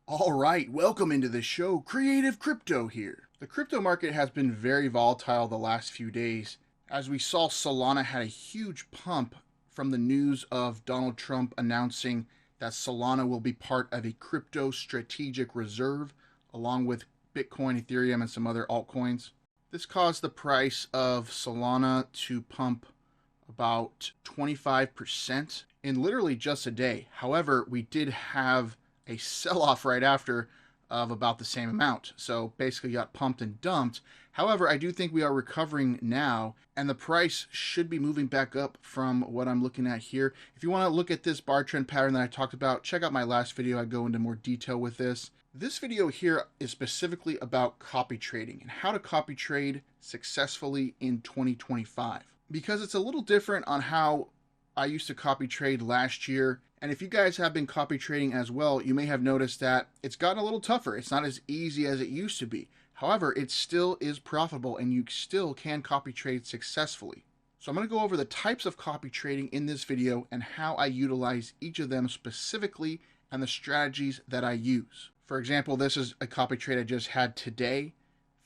All right, welcome into the show, Creative Crypto here. The crypto market has been very volatile the last few days, as we saw Solana had a huge pump from the news of Donald Trump announcing that Solana will be part of a crypto strategic reserve, along with Bitcoin, Ethereum, and some other altcoins. This caused the price of Solana to pump about 25% in literally just a day. However, we did have a sell-off right after of about the same amount. So basically got pumped and dumped. However, I do think we are recovering now, and the price should be moving back up from what I'm looking at here. If you want to look at this bar trend pattern that I talked about, check out my last video. I go into more detail with this. This video here is specifically about copy trading and how to copy trade successfully in 2025. Because it's a little different on how I used to copy trade last year. And if you guys have been copy trading as well, you may have noticed that it's gotten a little tougher. It's not as easy as it used to be. However, it still is profitable and you still can copy trade successfully. So I'm going to go over the types of copy trading in this video and how I utilize each of them specifically and the strategies that I use. For example, this is a copy trade I just had today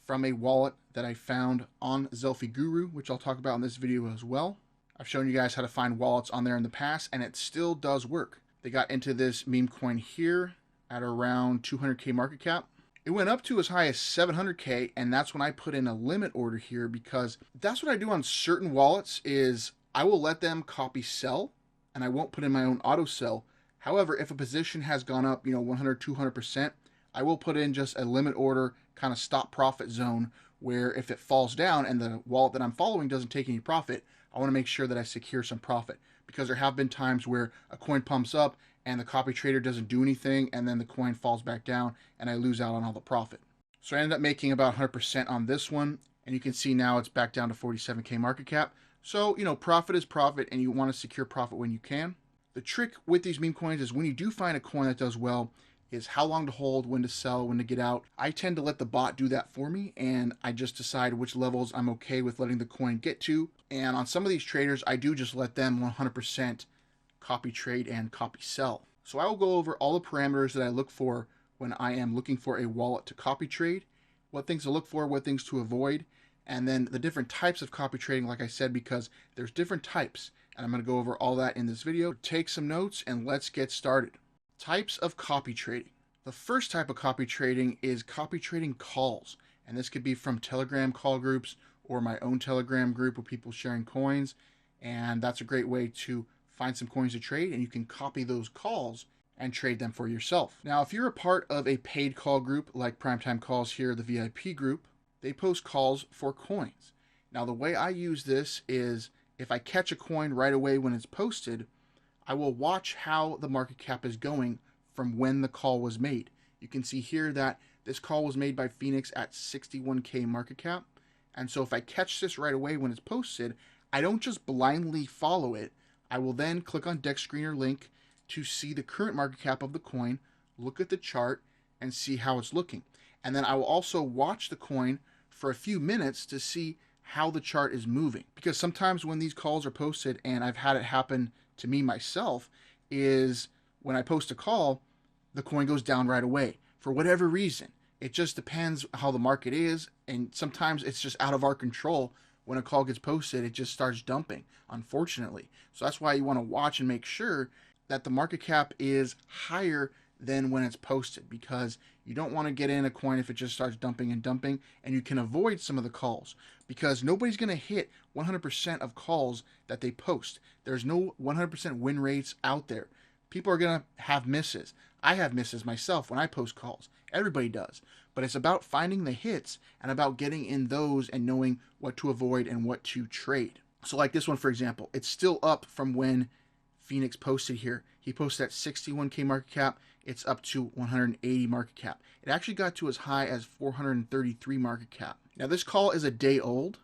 from a wallet that I found on Zelfie Guru, which I'll talk about in this video as well. I've shown you guys how to find wallets on there in the past, and it still does work. They got into this meme coin here at around 200K market cap. It went up to as high as 700K, and that's when I put in a limit order here, because that's what I do on certain wallets is I will let them copy sell, and I won't put in my own auto sell. However, if a position has gone up, 100, 200%, I will put in just a limit order kind of stop profit zone where if it falls down and the wallet that I'm following doesn't take any profit, I want to make sure that I secure some profit, because there have been times where a coin pumps up and the copy trader doesn't do anything and then the coin falls back down and I lose out on all the profit. So I ended up making about 100% on this one, and you can see now it's back down to 47K market cap. So, profit is profit and you want to secure profit when you can. The trick with these meme coins is when you do find a coin that does well, is how long to hold, when to sell, when to get out. I tend to let the bot do that for me, and I just decide which levels I'm okay with letting the coin get to. And on some of these traders, I do just let them 100% copy trade and copy sell. So I will go over all the parameters that I look for when I am looking for a wallet to copy trade, what things to look for, what things to avoid, and then the different types of copy trading, like I said, because there's different types, and I'm going to go over all that in this video. Take some notes and let's get started. Types of copy trading. The first type of copy trading is copy trading calls, and this could be from Telegram call groups or my own Telegram group with people sharing coins, and that's a great way to find some coins to trade, and you can copy those calls and trade them for yourself. Now, if you're a part of a paid call group like Primetime Calls here, the VIP group, they post calls for coins. Now, the way I use this is if I catch a coin right away when it's posted, I will watch how the market cap is going from when the call was made. You can see here that this call was made by Phoenix at 61K market cap. And so if I catch this right away when it's posted, I don't just blindly follow it. I will then click on Deck Screener link to see the current market cap of the coin, look at the chart, and see how it's looking. And then I will also watch the coin for a few minutes to see how the chart is moving. Because sometimes when these calls are posted, and I've had it happen to me myself, is when I post a call, the coin goes down right away for whatever reason. It just depends how the market is, and sometimes it's just out of our control. When a call gets posted, it just starts dumping, unfortunately. So that's why you want to watch and make sure that the market cap is higher than when it's posted, because you don't want to get in a coin if it just starts dumping and dumping, and you can avoid some of the calls, because nobody's going to hit 100% of calls that they post. There's no 100% win rates out there. People are going to have misses. I have misses myself when I post calls. Everybody does. But it's about finding the hits and about getting in those and knowing what to avoid and what to trade. So like this one, for example, it's still up from when Phoenix posted here. He posted at 61K market cap. It's up to 180 market cap. It actually got to as high as 433 market cap. Now this call is a day old,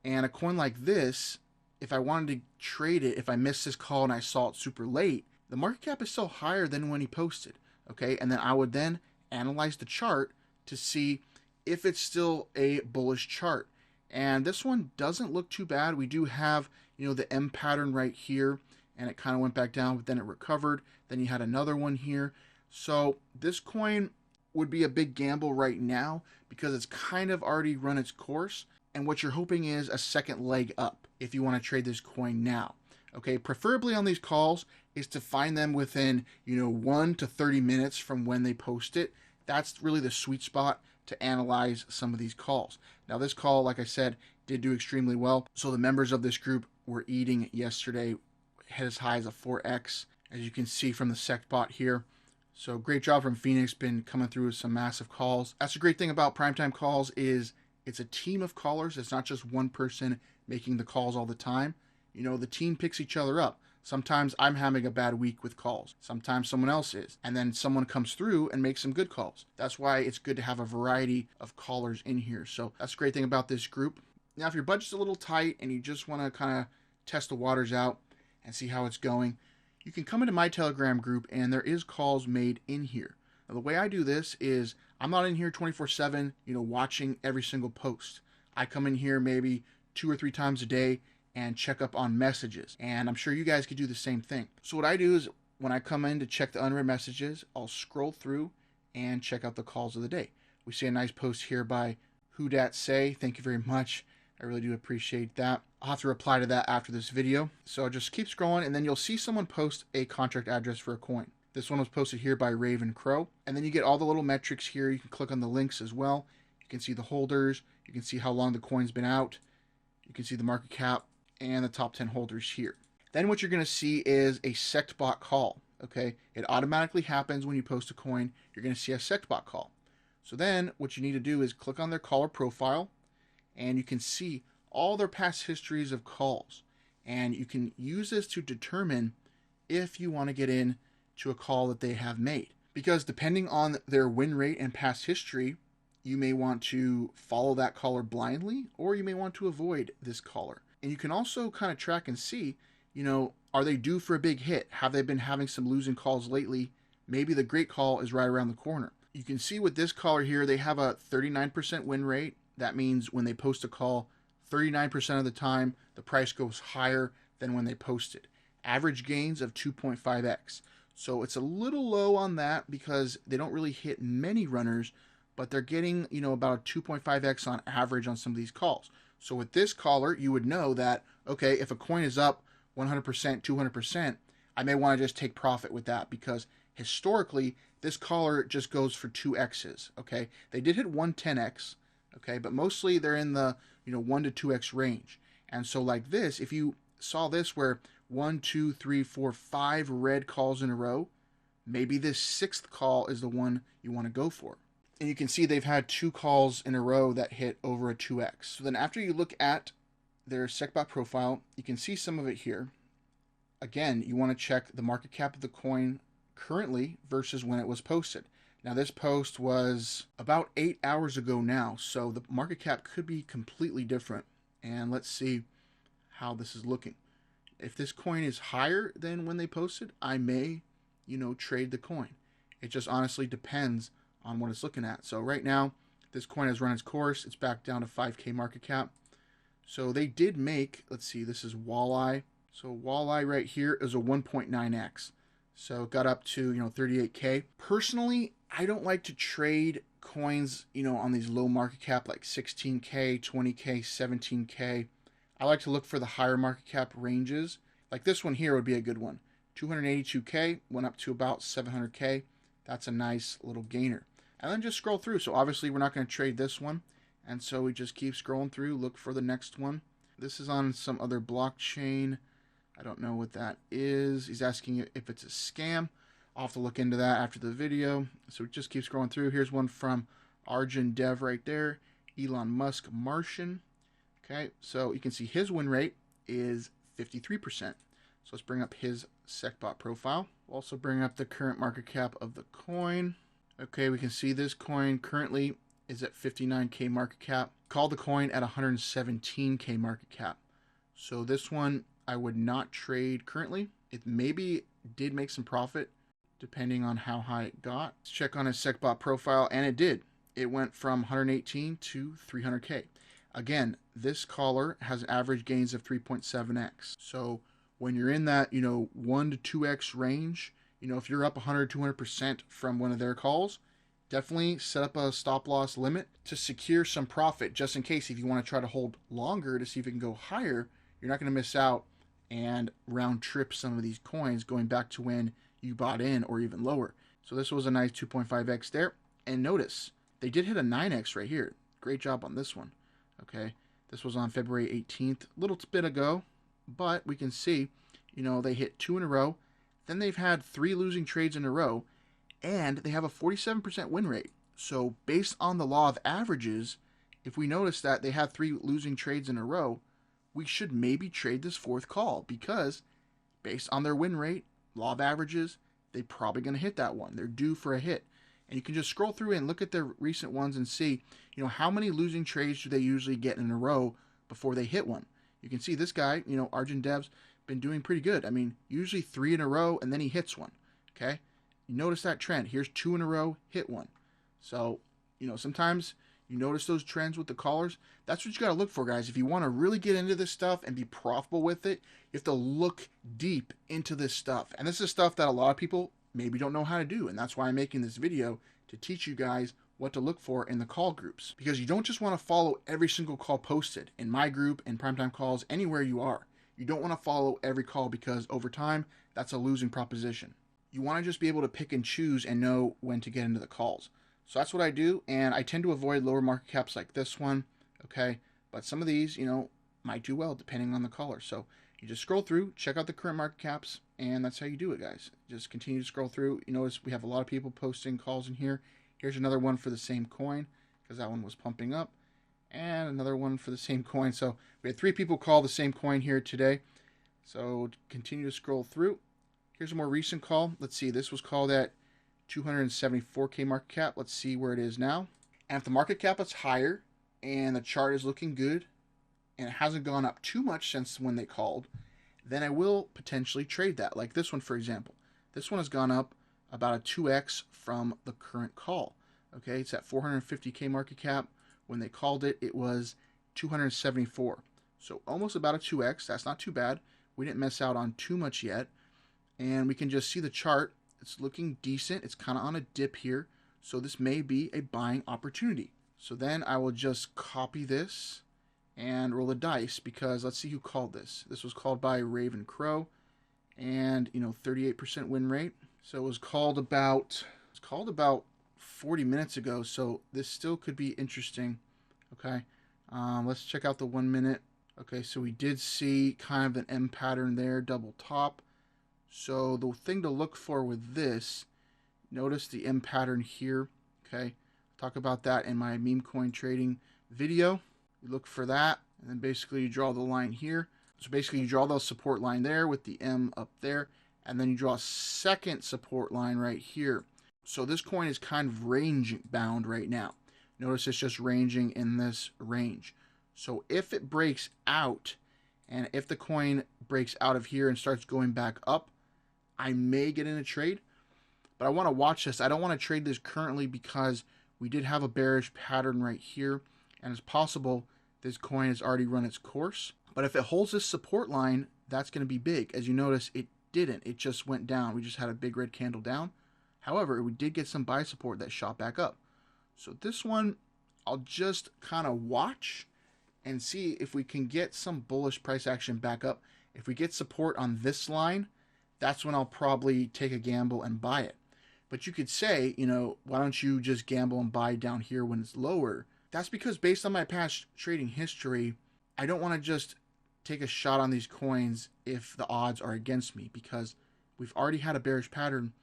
and a coin like this, if I wanted to trade it, if I missed this call and I saw it super late, the market cap is still higher than when he posted. Okay, and then I would then analyze the chart to see if it's still a bullish chart. And this one doesn't look too bad. We do have, the M pattern right here, and it kind of went back down, but then it recovered. Then you had another one here. So this coin would be a big gamble right now because it's kind of already run its course. And what you're hoping is a second leg up if you want to trade this coin now. Okay, preferably on these calls is to find them within, 1 to 30 minutes from when they post it. That's really the sweet spot to analyze some of these calls. Now, this call, like I said, did do extremely well. So the members of this group were eating yesterday, hit as high as a 4x, as you can see from the SecBot here. So great job from Phoenix, been coming through with some massive calls. That's the great thing about primetime calls is it's a team of callers. It's not just one person making the calls all the time. The team picks each other up. Sometimes I'm having a bad week with calls. Sometimes someone else is. And then someone comes through and makes some good calls. That's why it's good to have a variety of callers in here. So that's the great thing about this group. Now, if your budget's a little tight and you just want to kind of test the waters out and see how it's going, you can come into my Telegram group and there is calls made in here. Now, the way I do this is I'm not in here 24/7, watching every single post. I come in here maybe 2 or 3 times a day and check up on messages. And I'm sure you guys could do the same thing. So what I do is when I come in to check the unread messages, I'll scroll through and check out the calls of the day. We see a nice post here by Who Dat Say. Thank you very much. I really do appreciate that. I'll have to reply to that after this video. So just keep scrolling and then you'll see someone post a contract address for a coin. This one was posted here by Raven Crow. And then you get all the little metrics here. You can click on the links as well. You can see the holders. You can see how long the coin's been out. You can see the market cap and the top 10 holders here. Then what you're going to see is a SecBot call. Okay, it automatically happens when you post a coin. You're going to see a SecBot call. So then what you need to do is click on their caller profile and you can see all their past histories of calls. And you can use this to determine if you want to get in to a call that they have made. Because depending on their win rate and past history, you may want to follow that caller blindly or you may want to avoid this caller. And you can also kind of track and see, are they due for a big hit? Have they been having some losing calls lately? Maybe the great call is right around the corner. You can see with this caller here, they have a 39% win rate. That means when they post a call, 39% of the time, the price goes higher than when they post it. Average gains of 2.5x. So it's a little low on that because they don't really hit many runners, but they're getting, about a 2.5x on average on some of these calls. So with this caller, you would know that, okay, if a coin is up 100%, 200%, I may want to just take profit with that because historically, this caller just goes for 2x's, okay? They did hit 110x, okay, but mostly they're in the, 1 to 2x range. And so like this, if you saw this where 1, 2, 3, 4, 5 red calls in a row, maybe this 6th call is the one you want to go for. And you can see they've had 2 calls in a row that hit over a 2x. So then after you look at their SecBot profile, you can see some of it here. Again, you want to check the market cap of the coin currently versus when it was posted. Now this post was about 8 hours ago now, so the market cap could be completely different. And let's see how this is looking. If this coin is higher than when they posted, I may, trade the coin. It just honestly depends on what it's looking at. So right now, this coin has run its course. It's back down to 5K market cap. So they did make, let's see, this is Walleye. So Walleye right here is a 1.9x. So it got up to, 38K. Personally, I don't like to trade coins, on these low market cap like 16K, 20K, 17K. I like to look for the higher market cap ranges. Like this one here would be a good one. 282K, went up to about 700K. That's a nice little gainer. And then just scroll through. So obviously we're not going to trade this one. And so we just keep scrolling through, look for the next one. This is on some other blockchain. I don't know what that is. He's asking if it's a scam. I'll have to look into that after the video. So we just keep scrolling through. Here's one from Arjun Dev right there. Elon Musk Martian. Okay, so you can see his win rate is 53%. So let's bring up his SecBot profile. We'll also bring up the current market cap of the coin. Okay, we can see this coin currently is at 59K market cap. Called the coin at 117K market cap. So this one I would not trade currently. It maybe did make some profit depending on how high it got. Let's check on his SecBot profile, and it did. It went from 118 to 300K. Again, this caller has average gains of 3.7x. So when you're in that, 1 to 2x range, You know, if you're up 100, 200% from one of their calls, definitely set up a stop loss limit to secure some profit just in case if you want to try to hold longer to see if it can go higher, you're not going to miss out and round trip some of these coins going back to when you bought in or even lower. So this was a nice 2.5x there. And notice, they did hit a 9x right here. Great job on this one. Okay, this was on February 18th, a little bit ago, but we can see, you know, they hit 2 in a row. Then they've had 3 losing trades in a row, and they have a 47% win rate. So based on the law of averages, if we notice that they have 3 losing trades in a row, we should maybe trade this fourth call because based on their win rate, law of averages, they're probably going to hit that one. They're due for a hit. And you can just scroll through and look at their recent ones and see, you know, how many losing trades do they usually get in a row before they hit one. You can see this guy, you know, Arjun Dev's been doing pretty good. I mean, usually 3 in a row and then he hits one. Okay? You notice that trend. Here's 2 in a row, hit one. So, you know, sometimes you notice those trends with the callers. That's what you got to look for, guys. If you want to really get into this stuff and be profitable with it, you have to look deep into this stuff. And this is stuff that a lot of people maybe don't know how to do. And that's why I'm making this video, to teach you guys what to look for in the call groups. Because you don't just want to follow every single call posted in my group, in Primetime Calls, anywhere you are. You don't want to follow every call because over time, that's a losing proposition. You want to just be able to pick and choose and know when to get into the calls. So that's what I do, and I tend to avoid lower market caps like this one, okay? But some of these, you know, might do well depending on the caller. So you just scroll through, check out the current market caps, and that's how you do it, guys. Just continue to scroll through. You notice we have a lot of people posting calls in here. Here's another one for the same coin because that one was pumping up, and another one for the same coin. So we had 3 people call the same coin here today. So continue to scroll through. Here's a more recent call. Let's see, this was called at 274K market cap. Let's see where it is now. And if the market cap is higher and the chart is looking good and it hasn't gone up too much since when they called, then I will potentially trade that. Like this one, for example. This one has gone up about a 2x from the current call. Okay, it's at 450K market cap. When they called it, it was 274. So almost about a 2x. That's not too bad. We didn't miss out on too much yet. And we can just see the chart. It's looking decent. It's kind of on a dip here. So this may be a buying opportunity. So then I will just copy this and roll the dice because let's see who called this. This was called by Raven Crow and, you know, 38% win rate. So it was called about 40 minutes ago. So this still could be interesting. Okay. Let's check out the 1 minute. Okay. So we did see kind of an M pattern there, double top. So the thing to look for with this, notice the M pattern here, okay? Talk about that in my meme coin trading video. You look for that, and then basically you draw the line here. So basically you draw the support line there with the M up there, and then you draw a second support line right here. So this coin is kind of range bound right now. Notice it's just ranging in this range. So if it breaks out, and if the coin breaks out of here and starts going back up, I may get in a trade, but I want to watch this. I don't want to trade this currently because we did have a bearish pattern right here, and it's possible this coin has already run its course. But if it holds this support line, that's going to be big. As you notice, it didn't. It just went down. We just had a big red candle down. However, we did get some buy support that shot back up. So this one, I'll just kind of watch and see if we can get some bullish price action back up. If we get support on this line, that's when I'll probably take a gamble and buy it. But you could say, you know, why don't you just gamble and buy down here when it's lower? That's because based on my past trading history, I don't want to just take a shot on these coins if the odds are against me because we've already had a bearish pattern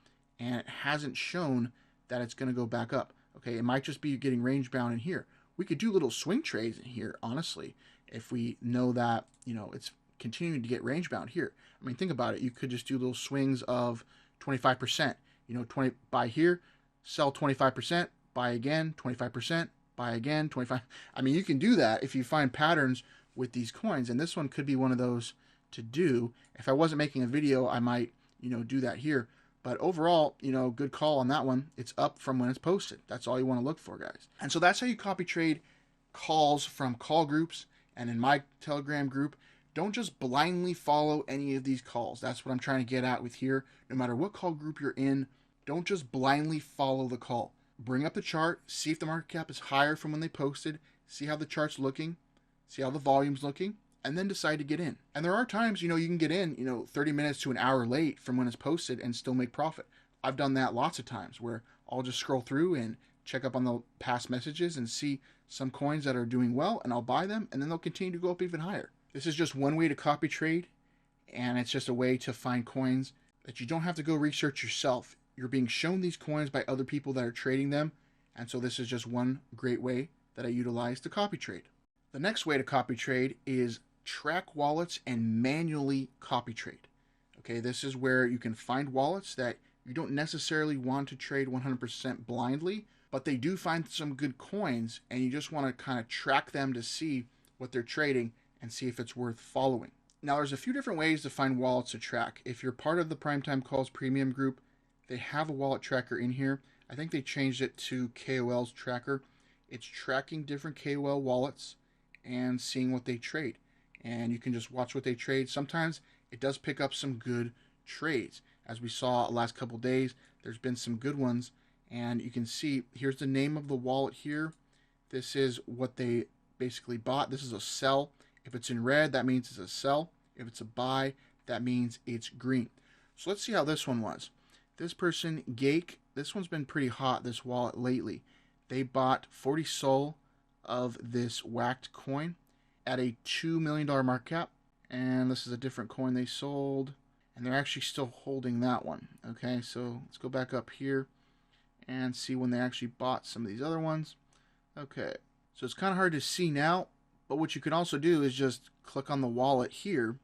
and it hasn't shown that it's going to go back up. Okay, it might just be getting range bound in here. We could do little swing trades in here, honestly, if we know that, you know, it's continuing to get range bound here. I mean, think about it. You could just do little swings of 25%. You know, 20 buy here, sell 25%, buy again, 25%, buy again, 25. I mean, you can do that if you find patterns with these coins, and this one could be one of those to do. If I wasn't making a video, I might, you know, do that here. But overall, you know, good call on that one. It's up from when it's posted. That's all you want to look for, guys. And so that's how you copy trade calls from call groups. And in my Telegram group, Don't just blindly follow any of these calls. That's what I'm trying to get at with here. No matter what call group you're in, don't just blindly follow the call. Bring up the chart, see if the market cap is higher from when they posted, see how the chart's looking, see how the volume's looking, and then decide to get in. And there are times, you can get in, 30 minutes to an hour late from when it's posted and still make profit. I've done that lots of times where I'll just scroll through and check up on the past messages and see some coins that are doing well, and I'll buy them, and then they'll continue to go up even higher. This is just one way to copy trade, and it's just a way to find coins that you don't have to go research yourself. You're being shown these coins by other people that are trading them, and so this is just one great way that I utilize to copy trade. The next way to copy trade is track wallets and manually copy trade. Okay, this is where you can find wallets that you don't necessarily want to trade 100% blindly, but they do find some good coins, and you just want to kind of track them to see what they're trading and see if it's worth following. Now, there's a few different ways to find wallets to track. If you're part of the Primetime Calls Premium group, they have a wallet tracker in here. I think they changed it to KOL's tracker. It's tracking different KOL wallets and seeing what they trade. And you can just watch what they trade. Sometimes it does pick up some good trades. As we saw the last couple days, there's been some good ones. And you can see, here's the name of the wallet here. This is what they basically bought. This is a sell. If it's in red, that means it's a sell. If it's a buy, that means it's green. So let's see how this one was. This person, Gake, this one's been pretty hot, this wallet lately. They bought 40 SOL of this whacked coin at a $2 million market cap. And this is a different coin they sold. And they're actually still holding that one. Okay, so let's go back up here and see when they actually bought some of these other ones. Okay, so it's kind of hard to see now. But what you can also do is just click on the wallet here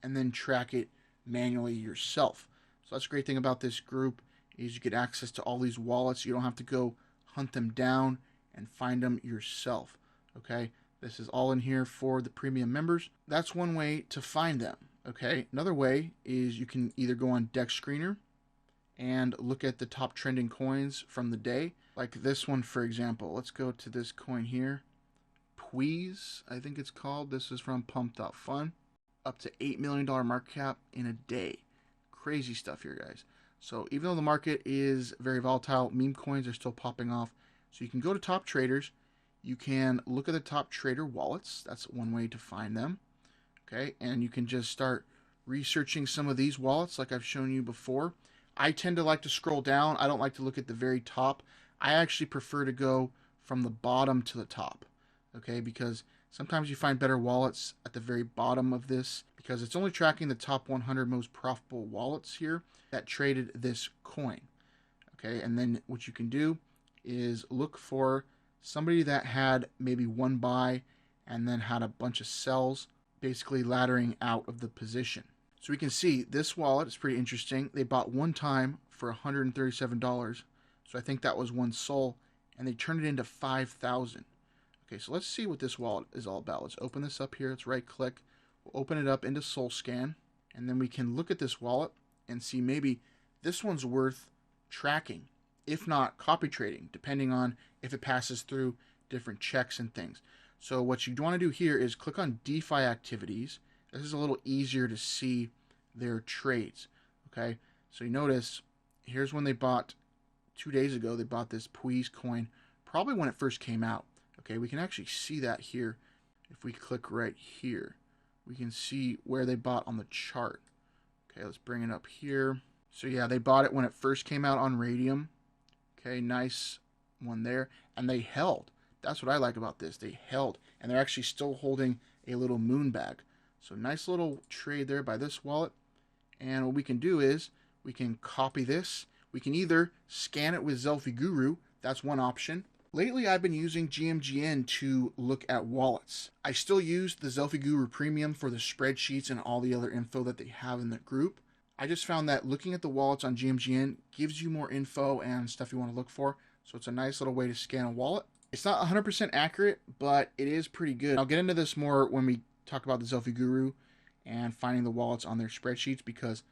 and then track it manually yourself. So that's a great thing about this group is you get access to all these wallets. You don't have to go hunt them down and find them yourself. Okay, this is all in here for the premium members. That's one way to find them. Okay, another way is you can either go on Dex Screener and look at the top trending coins from the day. Like this one, for example. Let's go to this coin here. Please, I think it's called. This is from Pump.Fun. Up to $8 million market cap in a day. Crazy stuff here, guys. So even though the market is very volatile, meme coins are still popping off. So you can go to top traders. You can look at the top trader wallets. That's one way to find them. Okay, and you can just start researching some of these wallets like I've shown you before. I tend to like to scroll down. I don't like to look at the very top. I actually prefer to go from the bottom to the top. Okay, because sometimes you find better wallets at the very bottom of this because it's only tracking the top 100 most profitable wallets here that traded this coin. Okay, and then what you can do is look for somebody that had maybe one buy and then had a bunch of sells, basically laddering out of the position. So we can see this wallet is pretty interesting. They bought one time for $137. So I think that was one SOL, and they turned it into 5,000. Okay, so let's see what this wallet is all about. Let's open this up here. Let's right click. We'll open it up into SolScan, and then we can look at this wallet and see maybe this one's worth tracking, if not copy trading, depending on if it passes through different checks and things. So what you want to do here is click on DeFi activities. This is a little easier to see their trades. Okay, so you notice here's when they bought 2 days ago. They bought this Please coin, probably when it first came out. Okay, we can actually see that here. If we click right here, we can see where they bought on the chart. Okay, let's bring it up here. So yeah, they bought it when it first came out on Radium. Okay, nice one there. And they held. That's what I like about this. They held. And they're actually still holding a little moon bag. So nice little trade there by this wallet. And what we can do is we can copy this. We can either scan it with Zelfie Guru. That's one option. Lately, I've been using GMGN to look at wallets. I still use the Zelfie Guru Premium for the spreadsheets and all the other info that they have in the group. I just found that looking at the wallets on GMGN gives you more info and stuff you want to look for. So it's a nice little way to scan a wallet. It's not 100% accurate, but it is pretty good. I'll get into this more when we talk about the Zelfie Guru and finding the wallets on their spreadsheets, because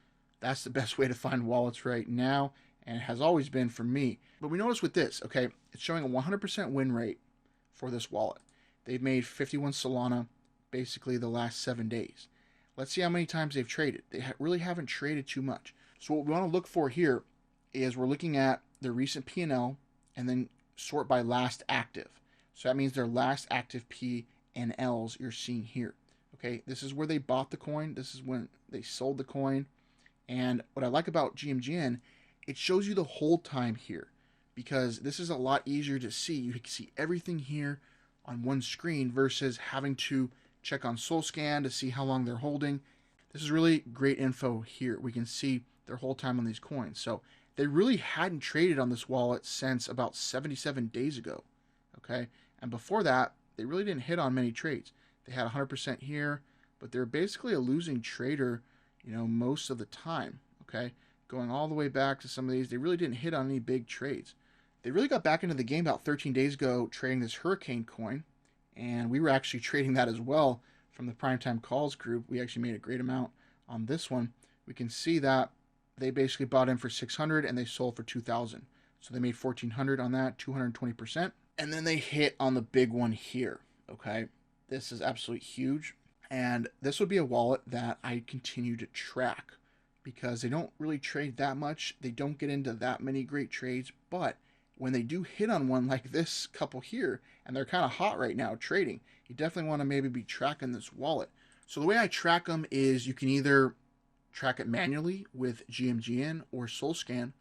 that's the best way to find wallets right now, and it has always been for me. But we notice with this, okay, it's showing a 100% win rate for this wallet. They've made 51 Solana basically the last 7 days. Let's see how many times they've traded. They really haven't traded too much. So what we want to look for here is we're looking at their recent P&L and then sort by last active. So that means their last active P&Ls you're seeing here. Okay, this is where they bought the coin. This is when they sold the coin. And what I like about GMGN, it shows you the hold time here, because this is a lot easier to see. You can see everything here on one screen versus having to check on SolScan to see how long they're holding. This is really great info here. We can see their hold time on these coins. So they really hadn't traded on this wallet since about 77 days ago. Okay, and before that, they really didn't hit on many trades. They had 100% here, but they're basically a losing trader, most of the time. Okay, going all the way back to some of these, they really didn't hit on any big trades. They really got back into the game about 13 days ago trading this Hurricane coin, and we were actually trading that as well from the Primetime Calls group. We actually made a great amount on this one. We can see that they basically bought in for 600 and they sold for 2,000. So they made 1,400 on that, 220%. And then they hit on the big one here, okay? This is absolutely huge. And this would be a wallet that I continue to track because they don't really trade that much. They don't get into that many great trades, but when they do hit on one like this couple here, and they're kind of hot right now trading, you definitely want to maybe be tracking this wallet. So the way I track them is you can either track it manually with GMGN or SolScan,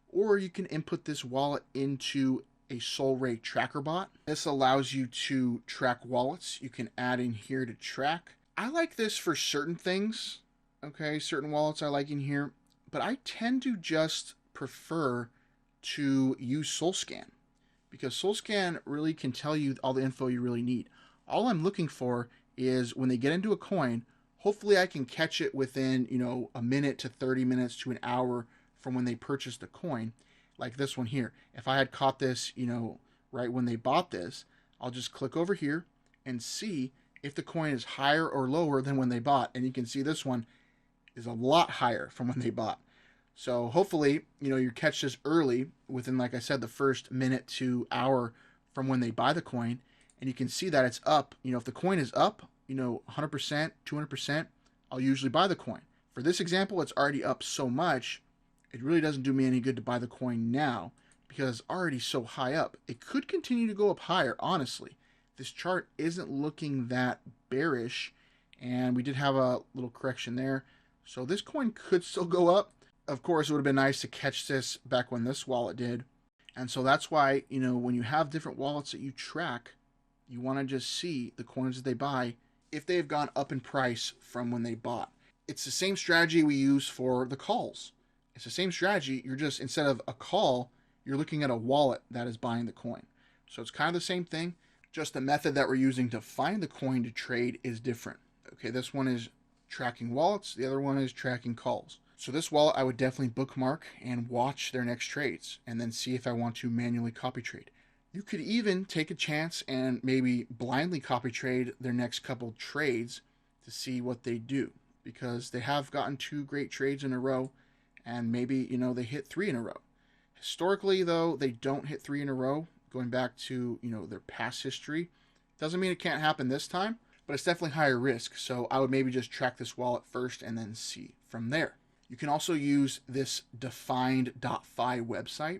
or you can input this wallet into a SolRay tracker bot. This allows you to track wallets. You can add in here to track. I like this for certain things, okay, certain wallets I like in here, but I tend to just prefer to use SolScan because SolScan really can tell you all the info you really need. All I'm looking for is when they get into a coin, hopefully I can catch it within, a minute to 30 minutes to an hour from when they purchased the coin, like this one here. If I had caught this, right when they bought this, I'll just click over here and see if the coin is higher or lower than when they bought. And you can see this one is a lot higher from when they bought. So hopefully, you catch this early within, like I said, the first minute to hour from when they buy the coin. And you can see that it's up. If the coin is up, 100%, 200%, I'll usually buy the coin. For this example, it's already up so much, it really doesn't do me any good to buy the coin now because it's already so high up. It could continue to go up higher, honestly. This chart isn't looking that bearish, and we did have a little correction there. So this coin could still go up. Of course, it would have been nice to catch this back when this wallet did. And so that's why, when you have different wallets that you track, you want to just see the coins that they buy if they've gone up in price from when they bought. It's the same strategy we use for the calls. It's the same strategy. You're just, instead of a call, you're looking at a wallet that is buying the coin. So it's kind of the same thing. Just the method that we're using to find the coin to trade is different. Okay, this one is tracking wallets. The other one is tracking calls. So this wallet I would definitely bookmark and watch their next trades and then see if I want to manually copy trade. You could even take a chance and maybe blindly copy trade their next couple trades to see what they do, because they have gotten 2 great trades in a row and maybe, they hit 3 in a row. Historically, though, they don't hit 3 in a row, going back to, their past history. Doesn't mean it can't happen this time, but it's definitely higher risk. So I would maybe just track this wallet first and then see from there. You can also use this defined.fi website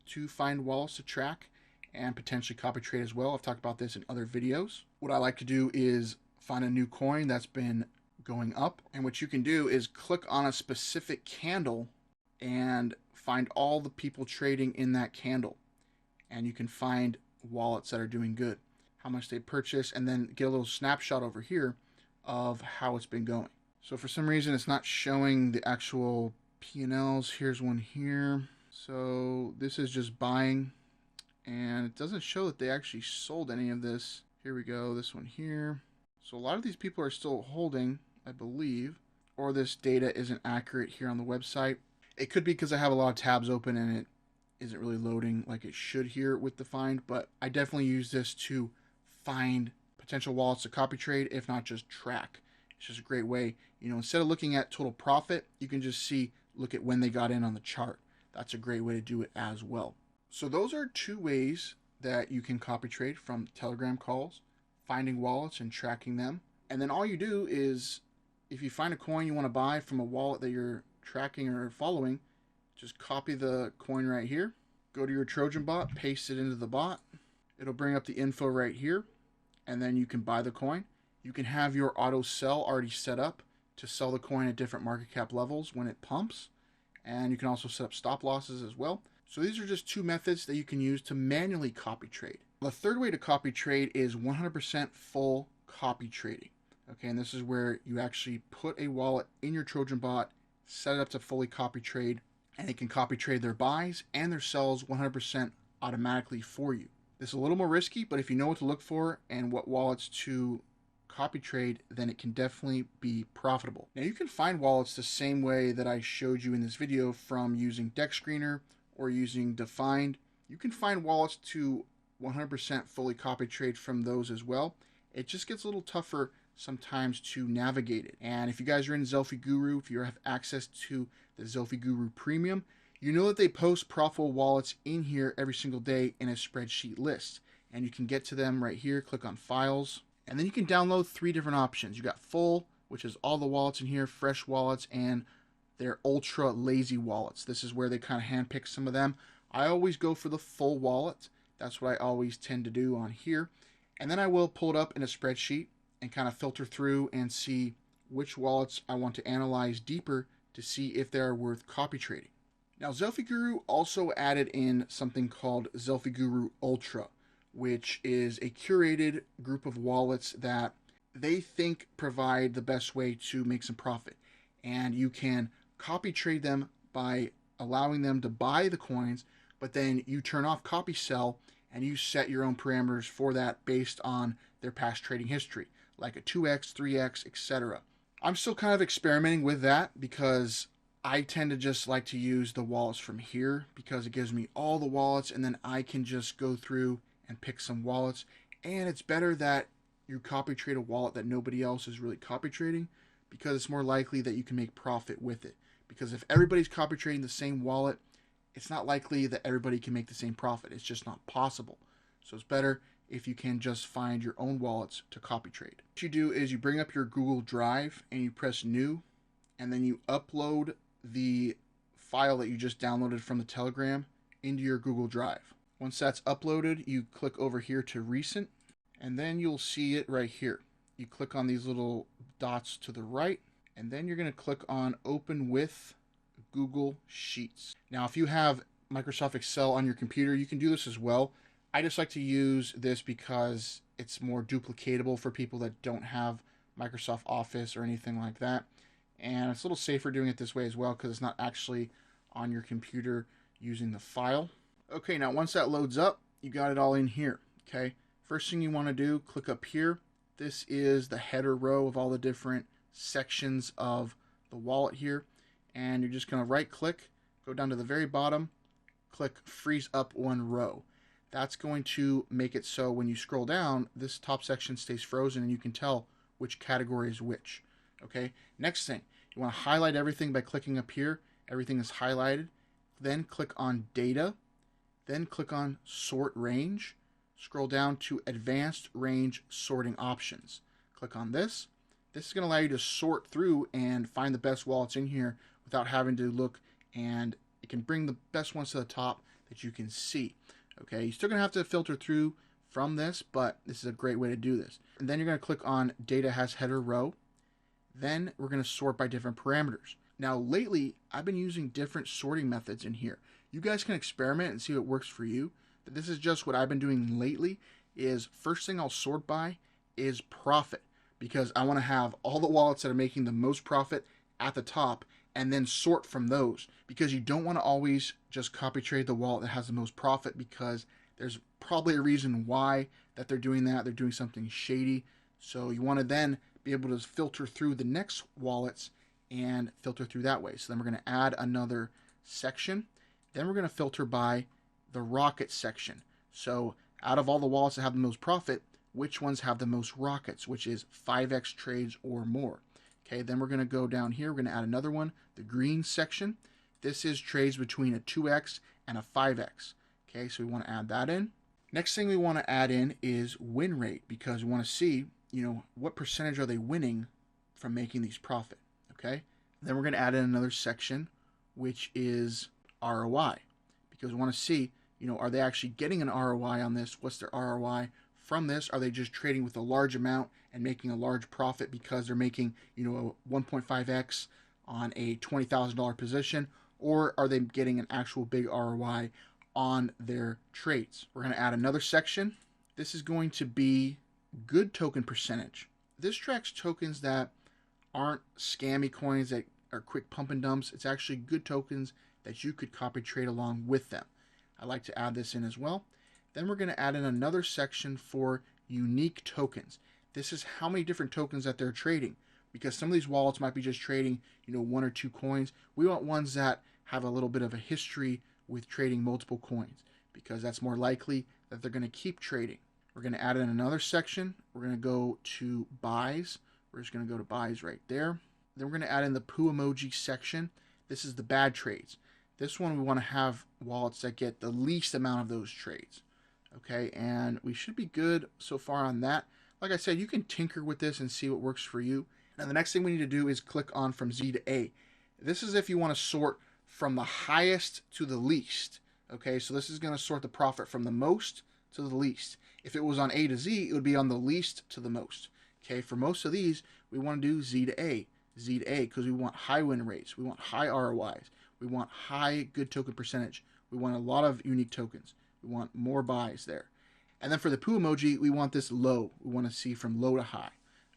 to find wallets to track and potentially copy trade as well. I've talked about this in other videos. What I like to do is find a new coin that's been going up, and what you can do is click on a specific candle and find all the people trading in that candle, and you can find wallets that are doing good, how much they purchase, and then get a little snapshot over here of how it's been going. So for some reason it's not showing the actual P&Ls. Here's one here. So this is just buying, and it doesn't show that they actually sold any of this. Here we go, this one here. So a lot of these people are still holding, I believe, or this data isn't accurate here on the website. It could be because I have a lot of tabs open and it isn't really loading like it should here with the find, but I definitely use this to find potential wallets to copy trade, if not just track. It's just a great way. Instead of looking at total profit, you can just look at when they got in on the chart. That's a great way to do it as well. So those are 2 ways that you can copy trade from Telegram calls, finding wallets and tracking them. And then all you do is if you find a coin you want to buy from a wallet that you're tracking or following, just copy the coin right here, go to your Trojan bot, paste it into the bot. It'll bring up the info right here, and then you can buy the coin. You can have your auto sell already set up to sell the coin at different market cap levels when it pumps, and you can also set up stop losses as well. So these are just two methods that you can use to manually copy trade. The third way to copy trade is 100% full copy trading. Okay, and this is where you actually put a wallet in your Trojan bot, set it up to fully copy trade, and it can copy trade their buys and their sells 100% automatically for you. This is a little more risky, but if you know what to look for and what wallets to copy trade, then it can definitely be profitable. Now you can find wallets the same way that I showed you in this video from using Dex Screener or using Defined. You can find wallets to 100% fully copy trade from those as well. It just gets a little tougher sometimes to navigate it. And if you guys are in Zelfie Guru, if you have access to the Zelfie Guru Premium, you know that they post profitable wallets in here every single day in a spreadsheet list. And you can get to them right here, click on Files, and then you can download 3 different options. You got Full, which is all the wallets in here, Fresh wallets, and their Ultra Lazy wallets. This is where they kind of handpick some of them. I always go for the Full wallet. That's what I always tend to do on here. And then I will pull it up in a spreadsheet and kind of filter through and see which wallets I want to analyze deeper to see if they are worth copy trading. Now, Zelfie Guru also added in something called Zelfie Guru Ultra, which is a curated group of wallets that they think provide the best way to make some profit. And you can copy trade them by allowing them to buy the coins, but then you turn off copy sell and you set your own parameters for that based on their past trading history, like a 2x, 3x, etc. I'm still kind of experimenting with that because I tend to just like to use the wallets from here because it gives me all the wallets and then I can just go through and pick some wallets. And it's better that you copy trade a wallet that nobody else is really copy trading because it's more likely that you can make profit with it. Because if everybody's copy trading the same wallet, it's not likely that everybody can make the same profit. It's just not possible. So it's better if you can just find your own wallets to copy trade. What you do is you bring up your Google Drive and you press New, and then you upload the file that you just downloaded from the Telegram into your Google Drive. Once that's uploaded, you click over here to Recent, and then you'll see it right here. You click on these little dots to the right, and then you're going to click on Open with Google Sheets. Now, if you have Microsoft Excel on your computer, you can do this as well. I just like to use this because it's more duplicatable for people that don't have Microsoft Office or anything like that. And it's a little safer doing it this way as well because it's not actually on your computer using the file. Okay, now once that loads up, you got it all in here, okay? First thing you want to do, click up here. This is the header row of all the different sections of the wallet here. And you're just going to right click, go down to the very bottom, click freeze up one row. That's going to make it so when you scroll down, this top section stays frozen and you can tell which category is which. Okay, next thing, you want to highlight everything by clicking up here. Everything is highlighted. Then click on Data. Then click on Sort Range. Scroll down to Advanced Range Sorting Options. Click on this. This is going to allow you to sort through and find the best wallets in here without having to look, and it can bring the best ones to the top that you can see. Okay, you're still going to have to filter through from this, but this is a great way to do this. And then you're going to click on Data Has Header Row. Then we're going to sort by different parameters. Now, lately, I've been using different sorting methods in here. You guys can experiment and see what works for you. But this is just what I've been doing lately, is first thing I'll sort by is profit, because I want to have all the wallets that are making the most profit at the top and then sort from those, because you don't want to always just copy trade the wallet that has the most profit, because there's probably a reason why that they're doing that. They're doing something shady. So you want to then be able to filter through the next wallets and filter through that way. So then we're going to add another section. Then we're going to filter by the rocket section. So out of all the wallets that have the most profit, which ones have the most rockets, which is 5x trades or more. Okay, then we're going to go down here. We're going to add another one, the green section. This is trades between a 2x and a 5x. Okay, so we want to add that in. Next thing we want to add in is win rate, because we want to see, what percentage are they winning from making these profit. Okay. Then we're going to add in another section, which is ROI, because we want to see, are they actually getting an ROI on this? What's their ROI from this? Are they just trading with a large amount and making a large profit because they're making, a 1.5x on a $20,000 position, or are they getting an actual big ROI on their trades? We're going to add another section. This is going to be good token percentage. This tracks tokens that aren't scammy coins that are quick pump and dumps. It's actually good tokens that you could copy trade along with them. I like to add this in as well. Then we're going to add in another section for unique tokens. This is how many different tokens that they're trading, because some of these wallets might be just trading, one or two coins. We want ones that have a little bit of a history with trading multiple coins, because that's more likely that they're going to keep trading. We're going to add in another section. We're going to go to buys. We're just going to go to buys right there. Then we're going to add in the poo emoji section. This is the bad trades. This one we want to have wallets that get the least amount of those trades. Okay, and we should be good so far on that. Like I said, you can tinker with this and see what works for you. Now the next thing we need to do is click on from Z to A. This is if you want to sort from the highest to the least. Okay, so this is going to sort the profit from the most to the least. If it was on A to Z, it would be on the least to the most. Okay, for most of these, we want to do Z to A. Z to A, because we want high win rates. We want high ROIs. We want high good token percentage. We want a lot of unique tokens. We want more buys there. And then for the poo emoji, we want this low. We want to see from low to high.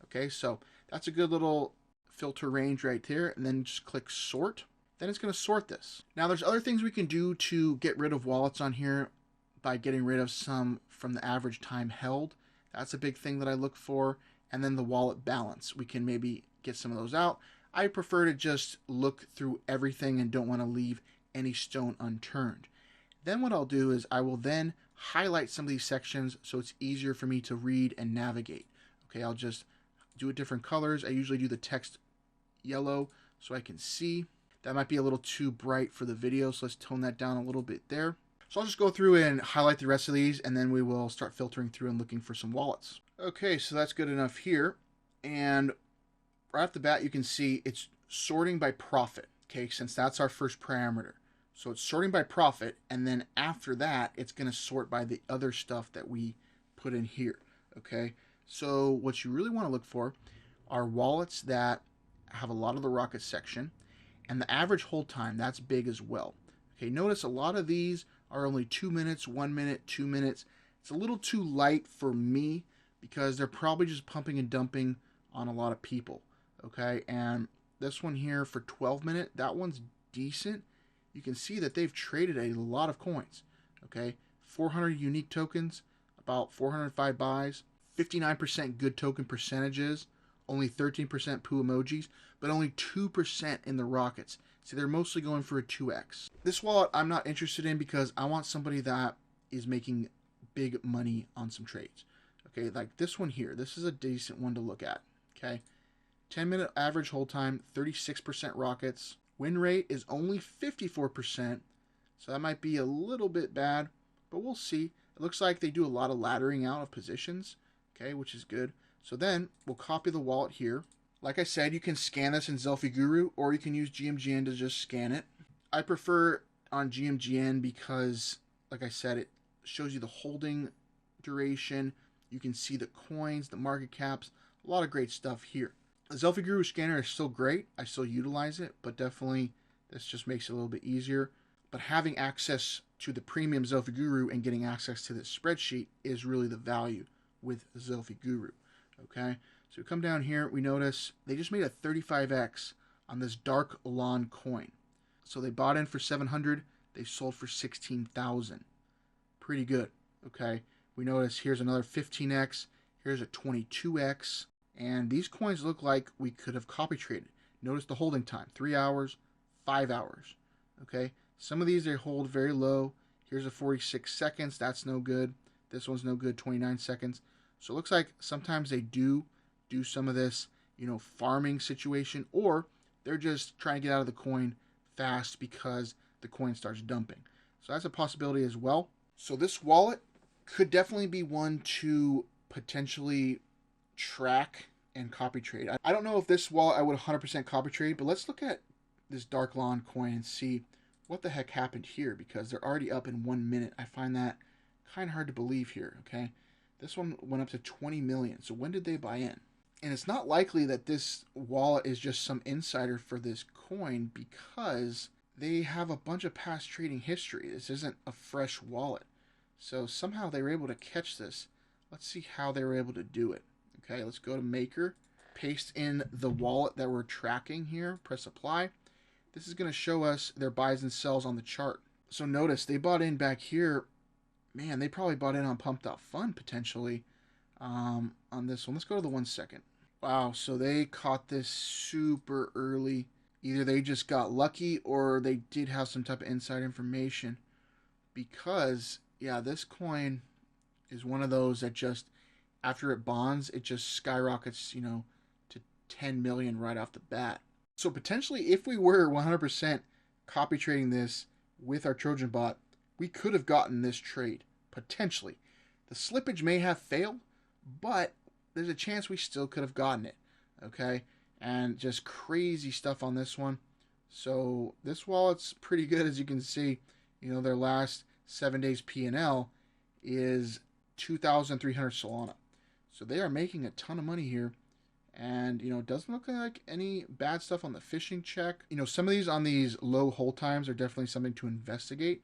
Okay, so that's a good little filter range right there. And then just click sort. Then it's going to sort this. Now there's other things we can do to get rid of wallets on here by getting rid of some from the average time held. That's a big thing that I look for. And then the wallet balance. We can maybe get some of those out. I prefer to just look through everything and don't want to leave any stone unturned. Then what I'll do is I will then highlight some of these sections so it's easier for me to read and navigate. Okay, I'll just do it different colors. I usually do the text yellow so I can see. That might be a little too bright for the video, so let's tone that down a little bit there. So I'll just go through and highlight the rest of these, and then we will start filtering through and looking for some wallets. Okay, so that's good enough here. And right off the bat, you can see it's sorting by profit, okay, since that's our first parameter. So it's sorting by profit, and then after that, it's going to sort by the other stuff that we put in here, okay? So what you really want to look for are wallets that have a lot of the rocket section, and the average hold time, that's big as well. Okay, notice a lot of these are only 2 minutes, 1 minute, 2 minutes. It's a little too light for me because they're probably just pumping and dumping on a lot of people, okay? And this one here for 12 minute, that one's decent. You can see that they've traded a lot of coins, okay? 400 unique tokens, about 405 buys, 59% good token percentages, only 13% poo emojis, but only 2% in the rockets. See, they're mostly going for a 2x. This wallet I'm not interested in because I want somebody that is making big money on some trades. Okay, like this one here. This is a decent one to look at, okay? 10-minute average hold time, 36% rockets. Win rate is only 54%, so that might be a little bit bad, but we'll see. It looks like they do a lot of laddering out of positions, okay, which is good. So then we'll copy the wallet here. Like I said, you can scan this in Zelfie Guru, or you can use GMGN to just scan it. I prefer on GMGN because, like I said, it shows you the holding duration. You can see the coins, the market caps, a lot of great stuff here. The Zelfie Guru scanner is still great. I still utilize it, but definitely this just makes it a little bit easier. But having access to the premium Zelfie Guru and getting access to this spreadsheet is really the value with Zelfie Guru. Okay, so we come down here, we notice they just made a 35x on this dark Elan coin. So they bought in for 700, they sold for 16,000. Pretty good. Okay, we notice here's another 15x, here's a 22x. And these coins look like we could have copy traded. Notice the holding time, 3 hours, 5 hours. Okay, some of these they hold very low. Here's a 46 seconds, that's no good. This one's no good, 29 seconds. So it looks like sometimes they do some of this, farming situation, or they're just trying to get out of the coin fast because the coin starts dumping. So that's a possibility as well. So this wallet could definitely be one to potentially track and copy trade. I don't know if this wallet I would 100% copy trade, but let's look at this Dark Lawn coin and see what the heck happened here, because they're already up in 1 minute. I find that kind of hard to believe here, okay? This one went up to 20 million. So when did they buy in? And it's not likely that this wallet is just some insider for this coin, because they have a bunch of past trading history. This isn't a fresh wallet. So somehow they were able to catch this. Let's see how they were able to do it. Okay, let's go to Maker, paste in the wallet that we're tracking here, press apply. This is going to show us their buys and sells on the chart. So notice they bought in back here. Man, they probably bought in on Pump.Fun potentially on this one. Let's go to the 1 second. Wow, so they caught this super early. Either they just got lucky or they did have some type of inside information, because, yeah, this coin is one of those that just, after it bonds, it just skyrockets, to 10 million right off the bat. So potentially, if we were 100% copy trading this with our Trojan bot, we could have gotten this trade, potentially. The slippage may have failed, but there's a chance we still could have gotten it, okay? And just crazy stuff on this one. So this wallet's pretty good, as you can see. Their last 7 days P&L is 2,300 Solana. So they are making a ton of money here. And, it doesn't look like any bad stuff on the phishing check. Some of these on these low hold times are definitely something to investigate.